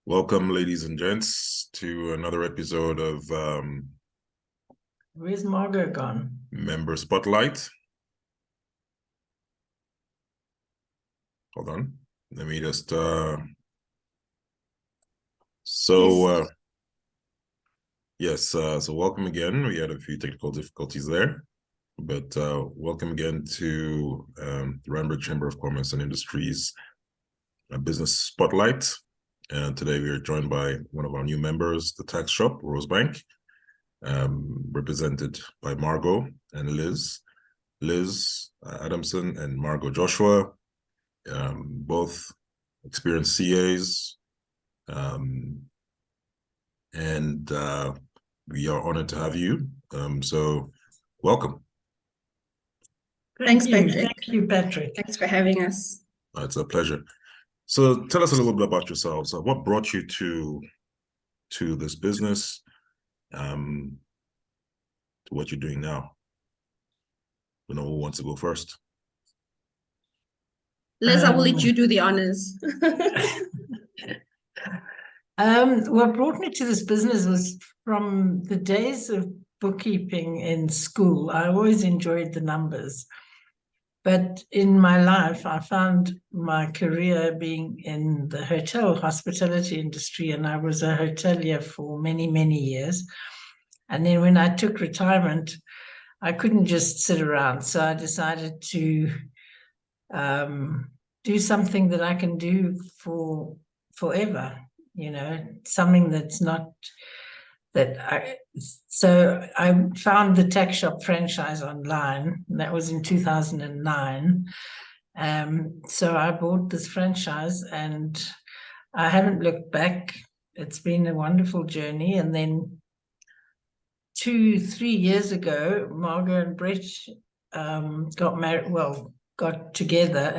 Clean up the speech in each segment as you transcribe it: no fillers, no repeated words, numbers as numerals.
Welcome, ladies and gents, to another episode of Where's Margot gone? Member Spotlight. Hold on. Let me just so welcome again. We had a few technical difficulties there, but welcome again to the Randburg Chamber of Commerce and Industries Business Spotlight. And today we are joined by one of our new members, the Taxshop Rosebank, represented by Margot and Liz. Liz Adamson and Margot Joshua, both experienced CAs. And we are honored to have you. So welcome. Thanks, Patrick. Thank you, Patrick. Thanks for having us. It's a pleasure. So tell us a little bit about yourselves. What brought you to this business, to what you're doing now? You know, who wants to go first? Liz, I will let you do the honors. What brought me to this business was from the days of bookkeeping in school. I always enjoyed the numbers. But in my life, I found my career being in the hospitality industry, and I was a hotelier for many, many years. And then when I took retirement, I couldn't just sit around. So I decided to do something that I can do for forever, you know, something that's not so I found the Taxshop franchise online. That was in 2009. So I bought this franchise and I haven't looked back. It's been a wonderful journey. And then 2-3 years ago, Margot and Brett got together,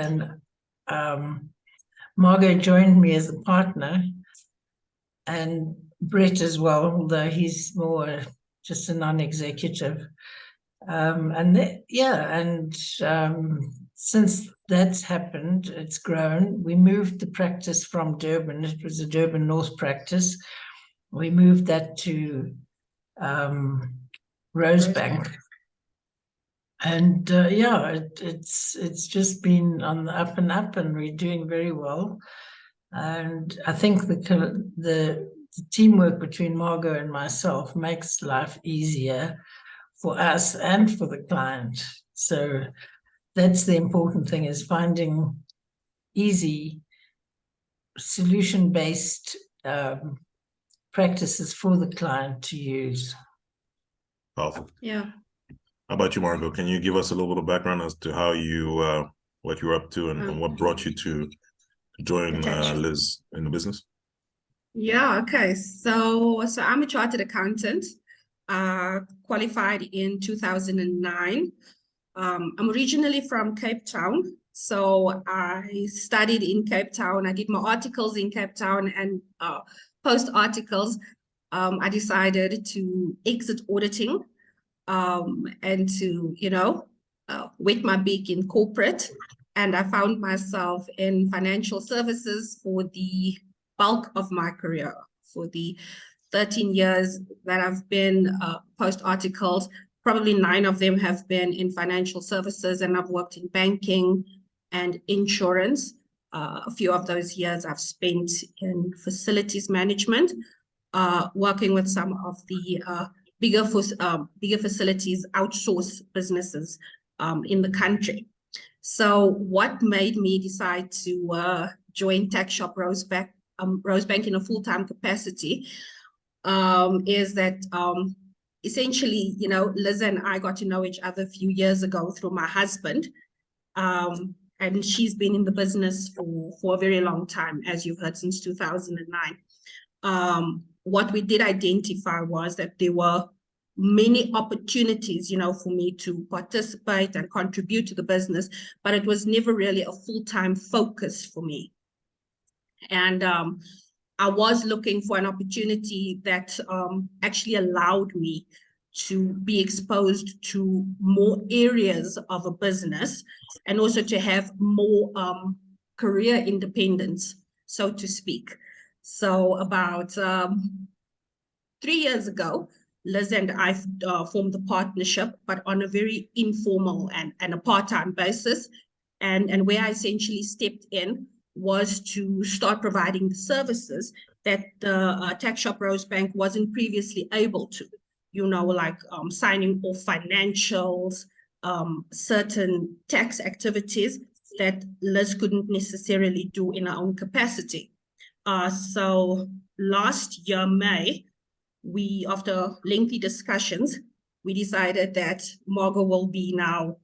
and Margot joined me as a partner, and Brett as well, although he's more just a non-executive. Since that's happened, it's grown. We moved the practice from Durban. It was a Durban North practice. We moved that to Rosebank. And it's just been on the up and up, and we're doing very well. And I think the teamwork between Margot and myself makes life easier for us and for the client. So that's the important thing, is finding easy solution-based practices for the client to use. Powerful. Yeah. How about you, Margot? Can you give us a little bit of background as to how you, what you're up to, and what brought you to join Liz in the business? Yeah, okay. So I'm a chartered accountant, qualified in 2009. I'm originally from Cape Town. So I studied in Cape Town. I did my articles in Cape Town, and post articles, I decided to exit auditing and to, wet my beak in corporate. And I found myself in financial services for the bulk of my career. For the 13 years that I've been post articles, probably 9 of them have been in financial services, and I've worked in banking and insurance. A few of those years I've spent in facilities management, working with some of the bigger facilities outsource businesses in the country. So what made me decide to join Taxshop Rosebank in a full-time capacity is that essentially, Liz and I got to know each other a few years ago through my husband. And she's been in the business for a very long time, as you've heard, since 2009. What we did identify was that there were many opportunities, for me to participate and contribute to the business, but it was never really a full-time focus for me. And I was looking for an opportunity that actually allowed me to be exposed to more areas of a business, and also to have more career independence, so to speak. So about 3 years ago, Liz and I formed a partnership, but on a very informal and a part-time basis. And where I essentially stepped in was to start providing the services that the Taxshop Rosebank wasn't previously able to, like signing off financials, certain tax activities that Liz couldn't necessarily do in her own capacity. So last year, May, after lengthy discussions, we decided that Margot will be now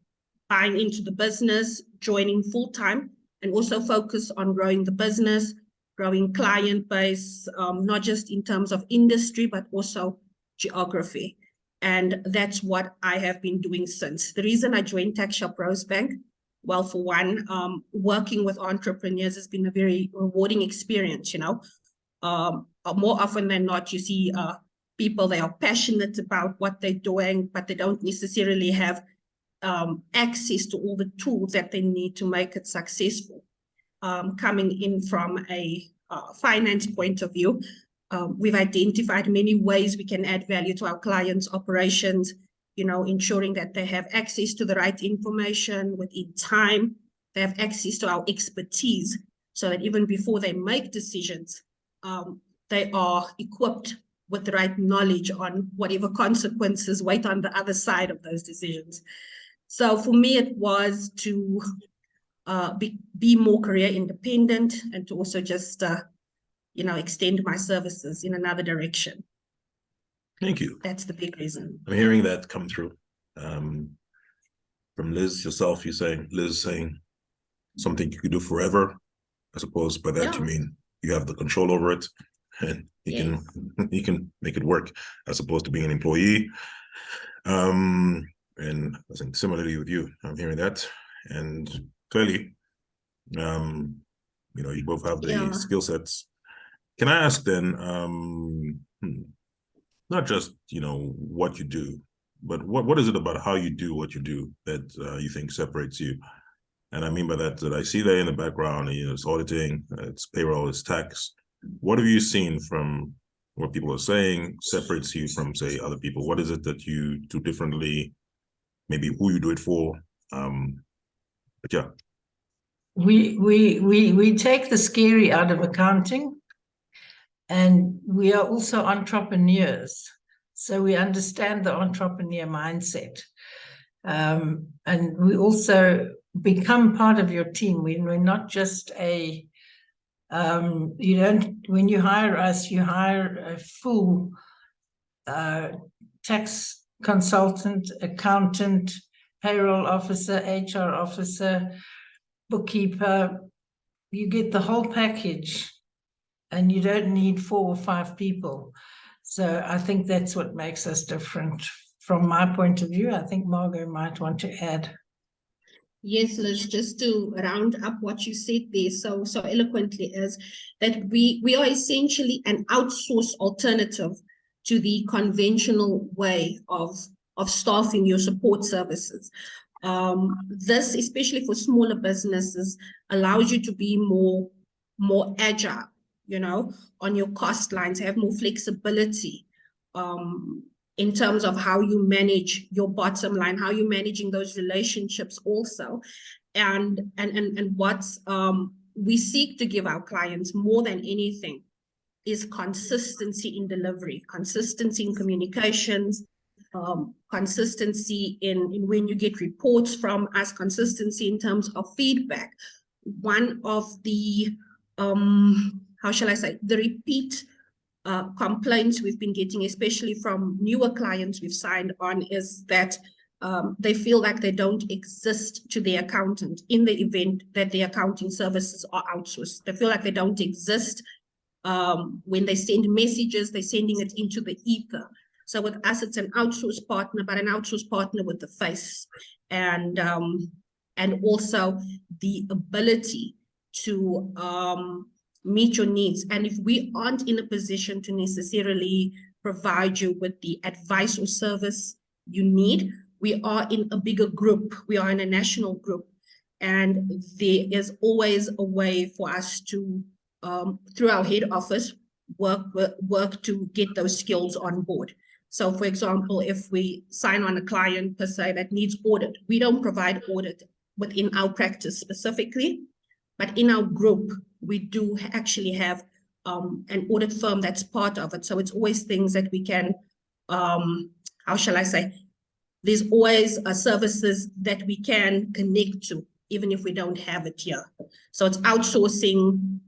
buying into the business, joining full-time, and also focus on growing the business, growing client base, not just in terms of industry, but also geography. And that's what I have been doing since. The reason I joined Taxshop Rosebank, well, for one, working with entrepreneurs has been a very rewarding experience, more often than not, you see people, they are passionate about what they're doing, but they don't necessarily have access to all the tools that they need to make it successful. Coming in from a finance point of view, we've identified many ways we can add value to our clients' operations, ensuring that they have access to the right information within time, they have access to our expertise, so that even before they make decisions, they are equipped with the right knowledge on whatever consequences wait on the other side of those decisions. So for me, it was to be more career independent and to also just, extend my services in another direction. Thank you. That's the big reason. I'm hearing that come through. From Liz yourself, Liz saying something you could do forever. I suppose by that you mean you have the control over it and you can make it work as opposed to being an employee. And I think similarly with you, I'm hearing that. And clearly, you both have the skill sets. Can I ask then, not just, what you do, but what is it about how you do what you do that you think separates you? And I mean by that I see that in the background, it's auditing, it's payroll, it's tax. What have you seen from what people are saying separates you from, say, other people? What is it that you do differently? Maybe who you do it for? But yeah. We take the scary out of accounting, and we are also entrepreneurs. So we understand the entrepreneur mindset. And we also become part of your team. We're not just when you hire us, you hire a full tax consultant, accountant, payroll officer, HR officer, bookkeeper. You get the whole package, and you don't need 4 or 5 people. So I think that's what makes us different. From my point of view, I think Margot might want to add. Yes, Liz, just to round up what you said there so eloquently, is that we are essentially an outsourced alternative to the conventional way of staffing your support services. This, especially for smaller businesses, allows you to be more agile, on your cost lines, have more flexibility in terms of how you manage your bottom line, how you're managing those relationships also. And what we seek to give our clients more than anything is consistency in delivery, consistency in communications, consistency in when you get reports from us, consistency in terms of feedback. One of the, the repeat complaints we've been getting, especially from newer clients we've signed on, is that they feel like they don't exist to the accountant in the event that the accounting services are outsourced. They feel like they don't exist. When they send messages, they're sending it into the ether. So with us, it's an outsourced partner, but an outsourced partner with the face, and also the ability to meet your needs. And if we aren't in a position to necessarily provide you with the advice or service you need, we are in a bigger group. We are in a national group, and there is always a way for us to through our head office, work to get those skills on board. So, for example, if we sign on a client per se that needs audit, we don't provide audit within our practice specifically, but in our group, we do actually have an audit firm that's part of it. So it's always things that we can, how shall I say, there's always services that we can connect to, even if we don't have it here. So it's outsourcing,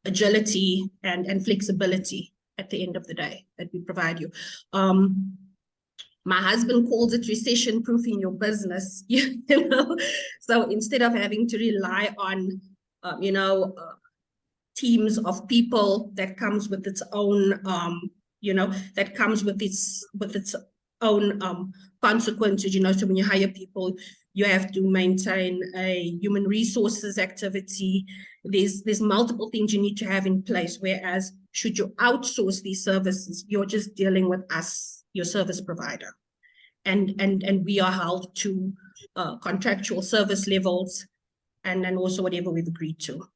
agility and flexibility at the end of the day that we provide you. My husband calls it recession-proofing your business, you know. So instead of having to rely on, teams of people, that comes with its own, that comes with its own consequences, So when you hire people, you have to maintain a human resources activity. There's multiple things you need to have in place, whereas should you outsource these services, you're just dealing with us, your service provider. And we are held to contractual service levels and also whatever we've agreed to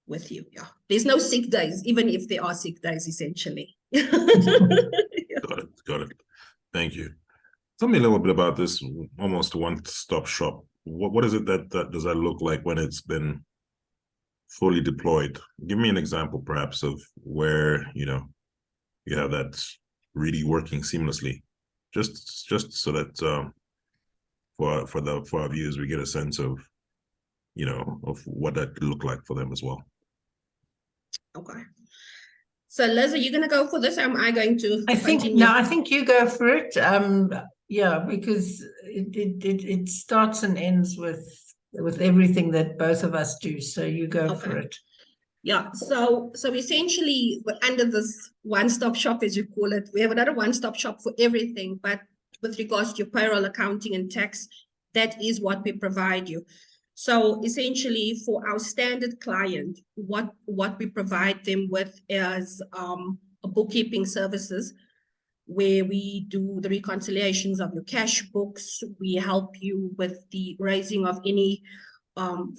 with you. Yeah, there's no sick days, even if there are sick days, essentially. Got it. Thank you. Tell me a little bit about this almost one-stop shop. What is it that does that look like when it's been fully deployed? Give me an example, perhaps, of where you have that really working seamlessly. Just so that for our viewers, we get a sense of of what that could look like for them as well. Okay. So Liz, are you going to go for this, or am I going to? I think you go for it. Yeah, because it starts and ends with everything that both of us do. So you go for it. Yeah. So essentially, under this one-stop shop, as you call it, we have another one-stop shop for everything. But with regards to your payroll, accounting, and tax, that is what we provide you. So essentially, for our standard client, what we provide them with is a bookkeeping services, where we do the reconciliations of your cash books. We help you with the raising of any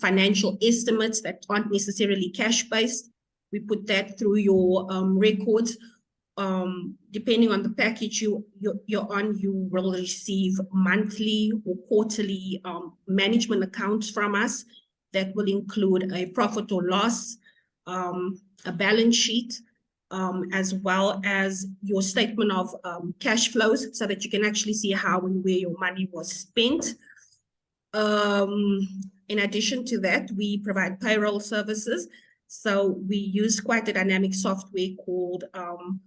financial estimates that aren't necessarily cash-based. We put that through your records. Depending on the package you're on, you will receive monthly or quarterly management accounts from us that will include a profit or loss, a balance sheet, as well as your statement of cash flows, so that you can actually see how and where your money was spent. In addition to that, we provide payroll services. So we use quite a dynamic software called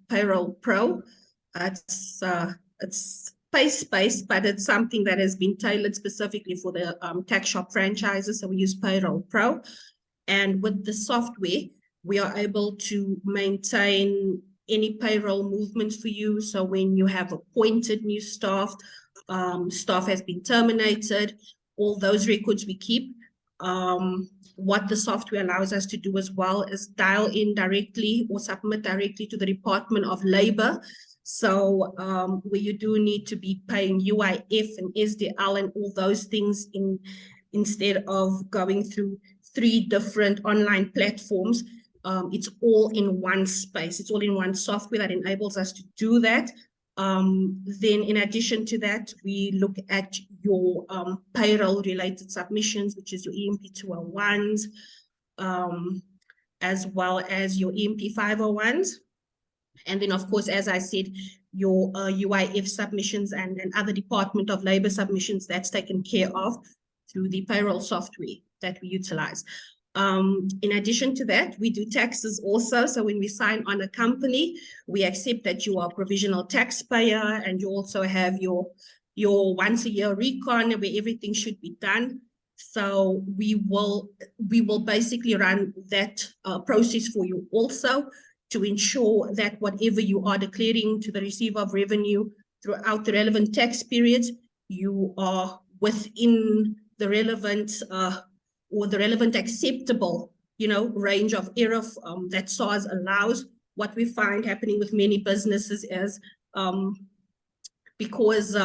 Payroll Pro. It's space-based, but it's something that has been tailored specifically for the Taxshop franchises. So we use Payroll Pro. And with the software, we are able to maintain any payroll movements for you. So when you have appointed new staff, staff has been terminated, all those records we keep. What the software allows us to do as well is dial in directly or submit directly to the Department of Labor. So where you do need to be paying UIF and SDL and all those things instead of going through 3 different online platforms, it's all in one space. It's all in one software that enables us to do that. Then in addition to that, we look at your payroll related submissions, which is your EMP 201s, as well as your EMP 501s. And then, of course, as I said, your UIF submissions and other Department of Labor submissions, that's taken care of through the payroll software that we utilize. In addition to that, we do taxes also. So when we sign on a company, we accept that you are a provisional taxpayer, and you also have your once a year recon where everything should be done. So we will basically run that process for you also, to ensure that whatever you are declaring to the receiver of revenue throughout the relevant tax periods, you are within the relevant or the relevant acceptable, range of error that SARS allows. What we find happening with many businesses is because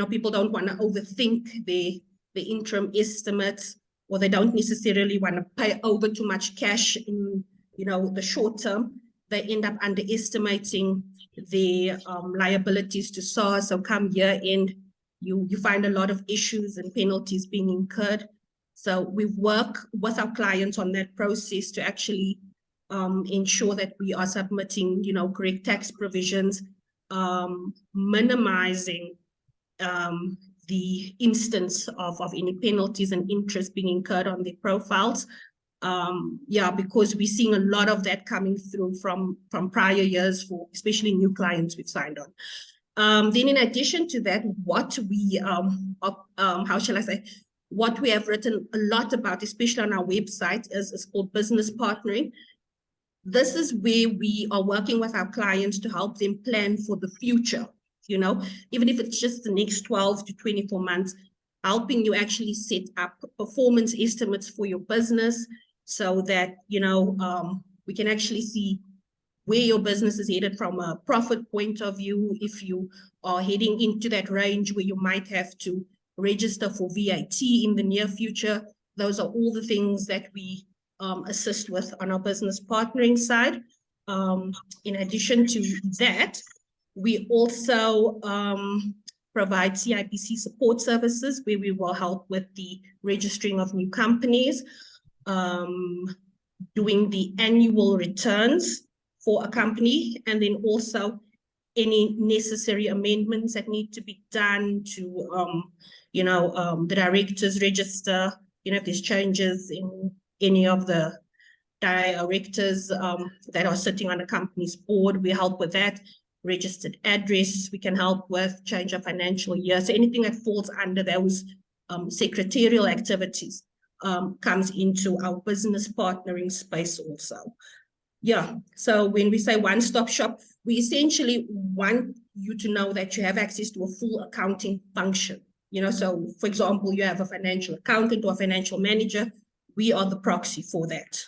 people don't want to overthink the interim estimates, or they don't necessarily want to pay over too much cash in the short term, they end up underestimating their liabilities to SARS. So come year end, you find a lot of issues and penalties being incurred. So we work with our clients on that process to actually ensure that we are submitting, correct tax provisions, minimizing the instance of any penalties and interest being incurred on their profiles. Because we're seeing a lot of that coming through from prior years for especially new clients we've signed on. Then in addition to that, what we, what we have written a lot about, especially on our website, is called business partnering. This is where we are working with our clients to help them plan for the future, even if it's just the next 12 to 24 months, helping you actually set up performance estimates for your business so that, we can actually see where your business is headed from a profit point of view. If you are heading into that range where you might have to register for VAT in the near future, those are all the things that we assist with on our business partnering side. In addition to that, we also provide CIPC support services where we will help with the registering of new companies, doing the annual returns for a company, and then also any necessary amendments that need to be done to, the directors register, if there's changes in any of the directors that are sitting on a company's board, we help with that. Registered address, we can help with change of financial year. So anything that falls under those secretarial activities comes into our business partnering space also. Yeah, so when we say one-stop shop, we essentially want you to know that you have access to a full accounting function. So for example, you have a financial accountant or a financial manager. We are the proxy for that,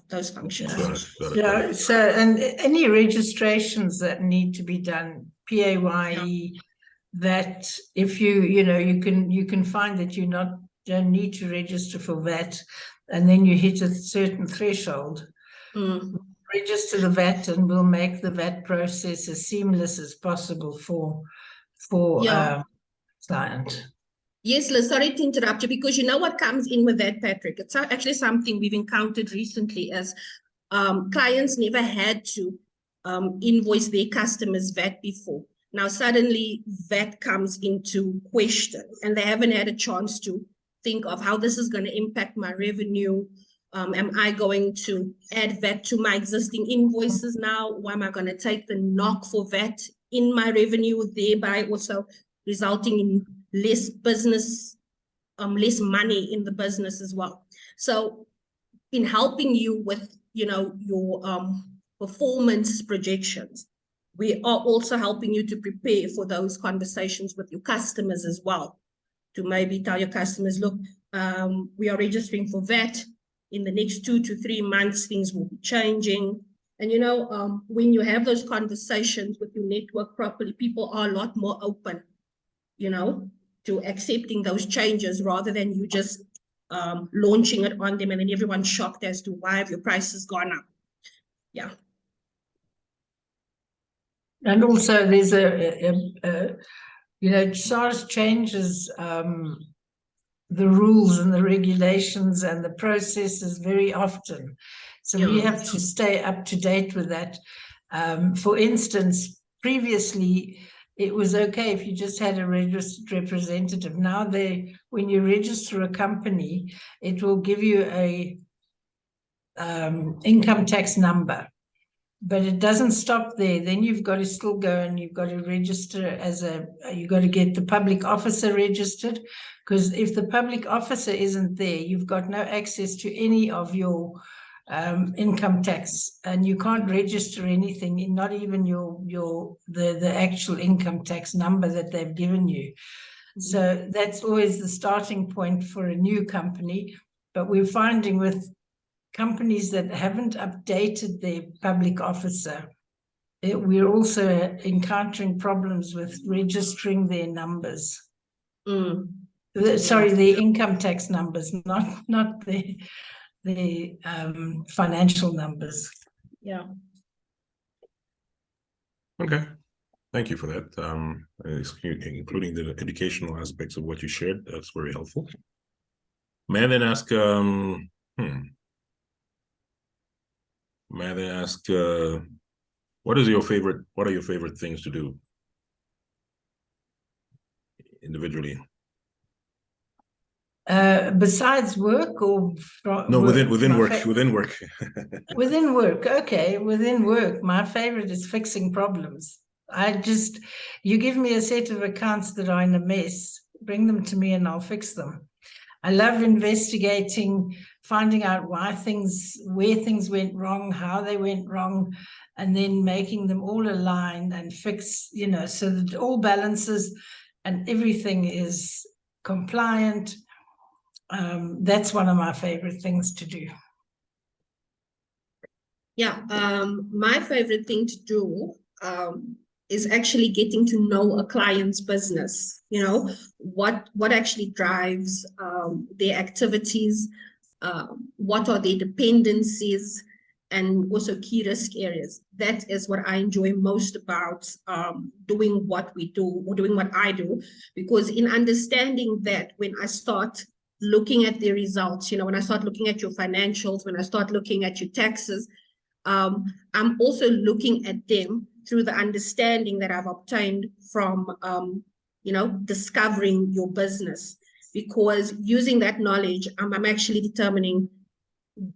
those functions. Yeah, so, and any registrations that need to be done, PAYE, that if you can find that you don't need to register for VAT, and then you hit a certain threshold, register the VAT, and we'll make the VAT process as seamless as possible for client. Yes, Liz, sorry to interrupt you, because what comes in with that, Patrick? It's actually something we've encountered recently as clients never had to invoice their customers VAT before. Now, suddenly VAT comes into question and they haven't had a chance to think of how this is going to impact my revenue. Am I going to add VAT to my existing invoices now? Or am I going to take the knock for VAT in my revenue, thereby also resulting in less business, less money in the business as well? So in helping you with, your performance projections, we are also helping you to prepare for those conversations with your customers as well, to maybe tell your customers, look, we are registering for VAT. In the next 2 to 3 months, things will be changing. And, when you have those conversations with your network properly, people are a lot more open, to accepting those changes rather than you just launching it on them and then everyone's shocked as to why have your prices gone up. Yeah. And also there's SARS changes the rules and the regulations and the processes very often. So we have to stay up to date with that. For instance, previously, it was okay if you just had a registered representative. Now when you register a company, it will give you a income tax number. But it doesn't stop there. Then you've got to still go and you've got to register you've got to get the public officer registered, because if the public officer isn't there, you've got no access to any of your income tax, and you can't register anything, not even the actual income tax number that they've given you. So that's always the starting point for a new company. But we're finding with companies that haven't updated their public officer, we're also encountering problems with registering their numbers. Sorry, the income tax numbers, not the the financial numbers. Yeah. Okay, thank you for that. Including the educational aspects of what you shared. That's very helpful. May I then ask, what are your favorite things to do individually? Besides work, or no, work? within work. Within work, okay. Within work, my favorite is fixing problems. You give me a set of accounts that are in a mess, bring them to me and I'll fix them. I love investigating, finding out where things went wrong, how they went wrong, and then making them all align and fix, so that it all balances and everything is compliant. That's one of my favorite things to do. Yeah, my favorite thing to do is actually getting to know a client's business. What actually drives their activities, what are their dependencies, and also key risk areas. That is what I enjoy most about doing what we do, or doing what I do, because in understanding that, when I start looking at the results, when I start looking at your financials, when I start looking at your taxes, I'm also looking at them through the understanding that I've obtained from, discovering your business. Because using that knowledge, I'm actually determining,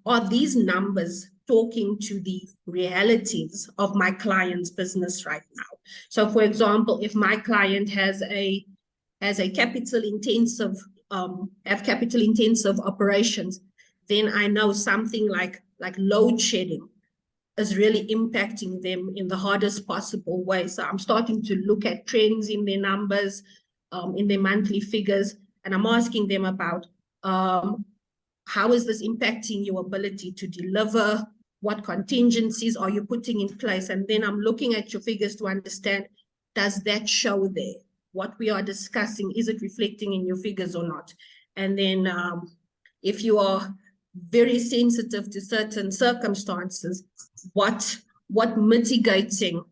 are these numbers talking to the realities of my client's business right now? So, for example, if my client has a capital intensive operations, then I know something like load shedding is really impacting them in the hardest possible way. So I'm starting to look at trends in their numbers, in their monthly figures, and I'm asking them about how is this impacting your ability to deliver? What contingencies are you putting in place? And then I'm looking at your figures to understand, does that show there? What we are discussing, is it reflecting in your figures or not? And then if you are very sensitive to certain circumstances, what mitigating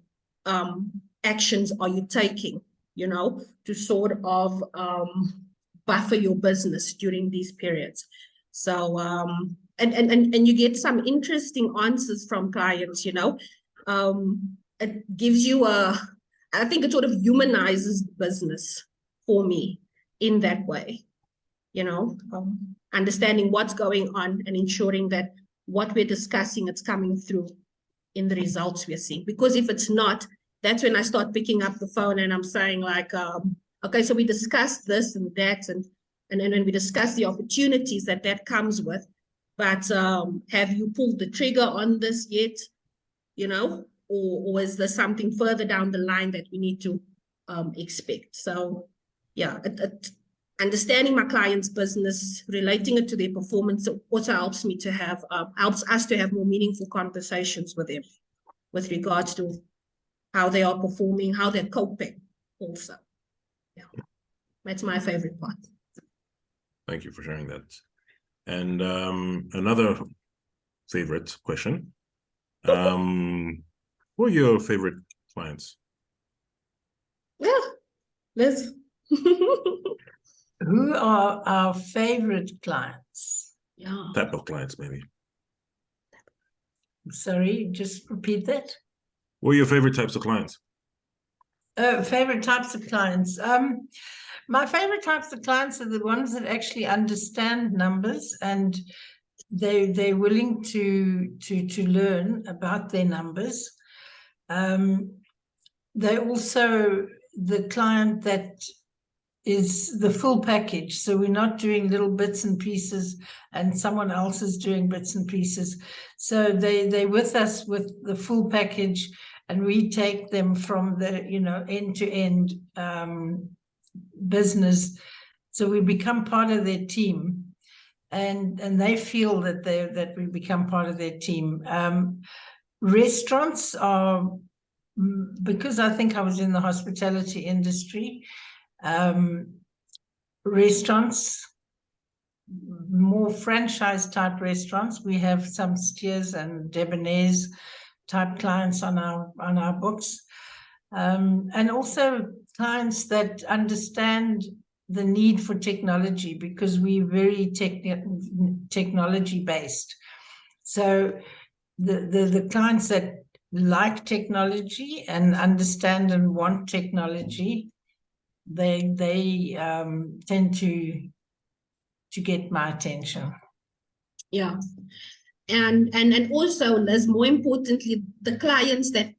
actions are you taking, to sort of buffer your business during these periods? So and you get some interesting answers from clients. It gives you I think it sort of humanizes the business for me in that way, understanding what's going on and ensuring that what we're discussing, it's coming through in the results we're seeing. Because if it's not, that's when I start picking up the phone and I'm saying like, okay, so we discussed this and that, and then we discuss the opportunities that comes with, but have you pulled the trigger on this yet? Or is there something further down the line that we need to expect? So yeah, understanding my client's business, relating it to their performance, also helps me to have, helps us to have more meaningful conversations with them with regards to how they are performing, how they're coping also. Yeah, that's my favorite part. Thank you for sharing that. And another favorite question. Who are your favorite clients? Yeah, Liz. Who are our favorite clients? Yeah. Type of clients, maybe. Sorry, just repeat that. What are your favorite types of clients? Favorite types of clients. My favorite types of clients are the ones that actually understand numbers, and they're willing to learn about their numbers. They're also the client that is the full package. So we're not doing little bits and pieces and someone else is doing bits and pieces. So they're with us with the full package, and we take them from the end-to-end business. So we become part of their team, and they feel that we become part of their team. Restaurants are, because I think I was in the hospitality industry, restaurants more franchise type restaurants. We have some Steers and Debonair's type clients on our books, and also clients that understand the need for technology, because we're very technology based. So the clients that like technology and understand and want technology, they tend to get my attention. Yeah. And also, Liz, more importantly, the clients that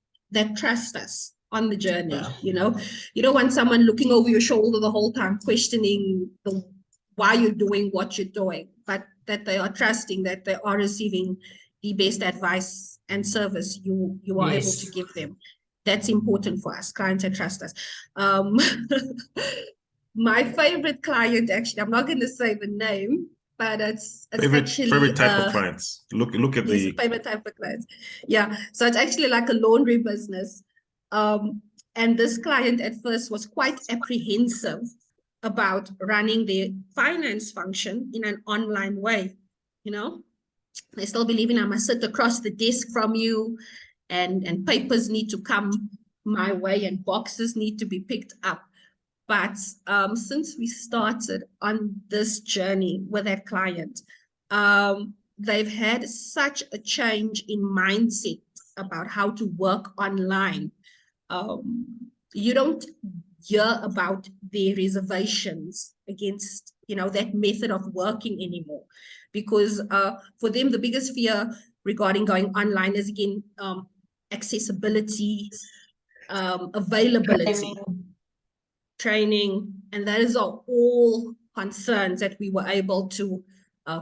trust us on the journey. Yeah. You don't want someone looking over your shoulder the whole time, questioning why you're doing what you're doing, but that they are trusting that they are receiving the best advice and service you are able to give them. That's important for us. Clients that trust us. My favorite client, actually, I'm not going to say the name, but it's actually favorite type of clients. Look at the favorite type of clients. Yeah, so it's actually like a laundry business, and this client at first was quite apprehensive about running their finance function in an online way. They still believe I must sit across the desk from you, and papers need to come my way, and boxes need to be picked up. But since we started on this journey with that client, they've had such a change in mindset about how to work online. You don't hear about their reservations against, that method of working anymore, because for them, the biggest fear regarding going online is, again, accessibility, availability. Training, and that is all concerns that we were able to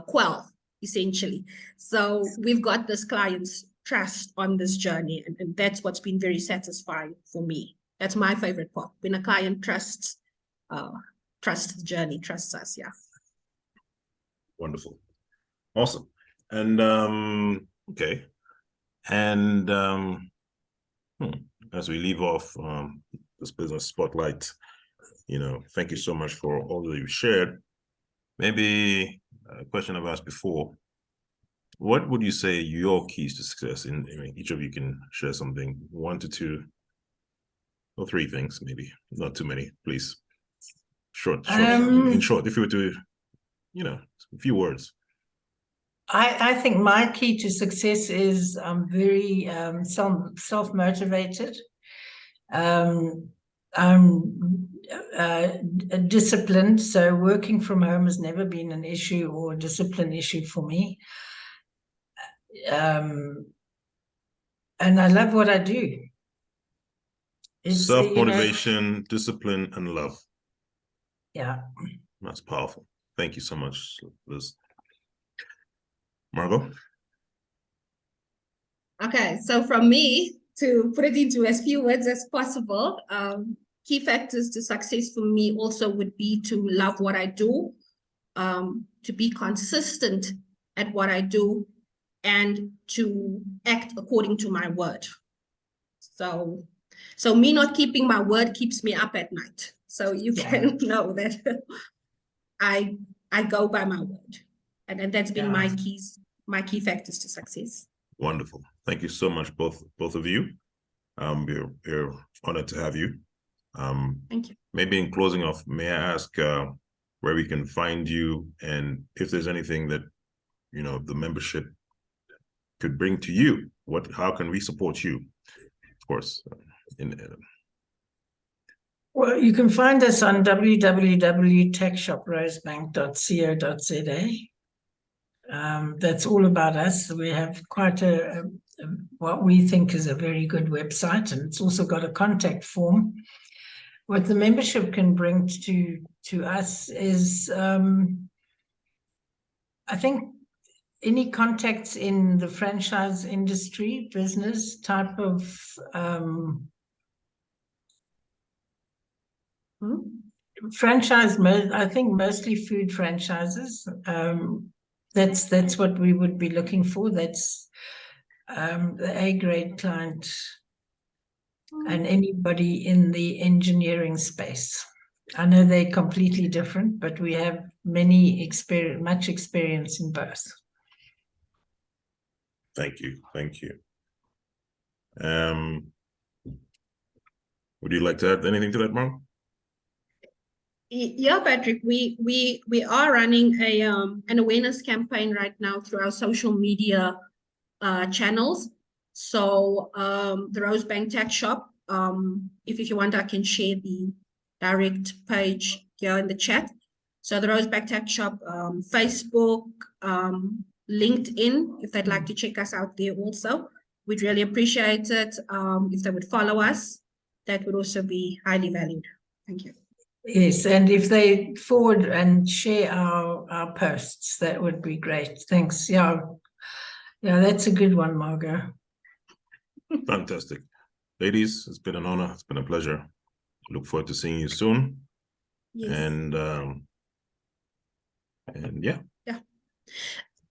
quell, essentially. So we've got this client's trust on this journey, and that's what's been very satisfying for me. That's my favorite part, when a client trusts the journey, trusts us. Yeah. Wonderful. Awesome. And okay. And as we leave off this business spotlight, thank you so much for all that you've shared. Maybe a question I've asked before. What would you say your keys to success? Each of you can share something, 1 to 2 or 3 things, maybe not too many, please. Short. In short, if you were to, a few words. I think my key to success is I'm very self-motivated. I'm disciplined, so working from home has never been an issue or a discipline issue for me. And I love what I do. It's self-motivation, discipline, and love. Yeah. That's powerful. Thank you so much, Liz. Margot? Okay, so from me, to put it into as few words as possible, key factors to success for me also would be to love what I do, to be consistent at what I do, and to act according to my word. So me not keeping my word keeps me up at night. So you can know that I go by my word, and that's been my key factors to success. Wonderful. Thank you so much, both of you. We're honored to have you. Thank you. Maybe in closing off, may I ask where we can find you, and if there's anything that the membership could bring to you? How can we support you? Of course, well, you can find us on www.taxshoprosebank.co.za. That's all about us. We have quite what we think is a very good website, and it's also got a contact form. What the membership can bring to us is, I think, any contacts in the franchise industry, business type of franchise, I think mostly food franchises. That's what we would be looking for. That's the A-grade client, and anybody in the engineering space. I know they're completely different, but we have much experience in both. Thank you. Thank you. Would you like to add anything to that, Mark? Yeah, Patrick, we are running an awareness campaign right now through our social media channels. So the Rosebank Tax Shop, if you want, I can share the direct page here in the chat. So the Rosebank Tax Shop, Facebook, LinkedIn, if they'd like to check us out there also. We'd really appreciate it. If they would follow us, that would also be highly valued. Thank you. Yes, and if they forward and share our posts, that would be great. Thanks. Yeah, that's a good one, Margot. Fantastic. Ladies, it's been an honor. It's been a pleasure. Look forward to seeing you soon. Yes. And yeah. Yeah.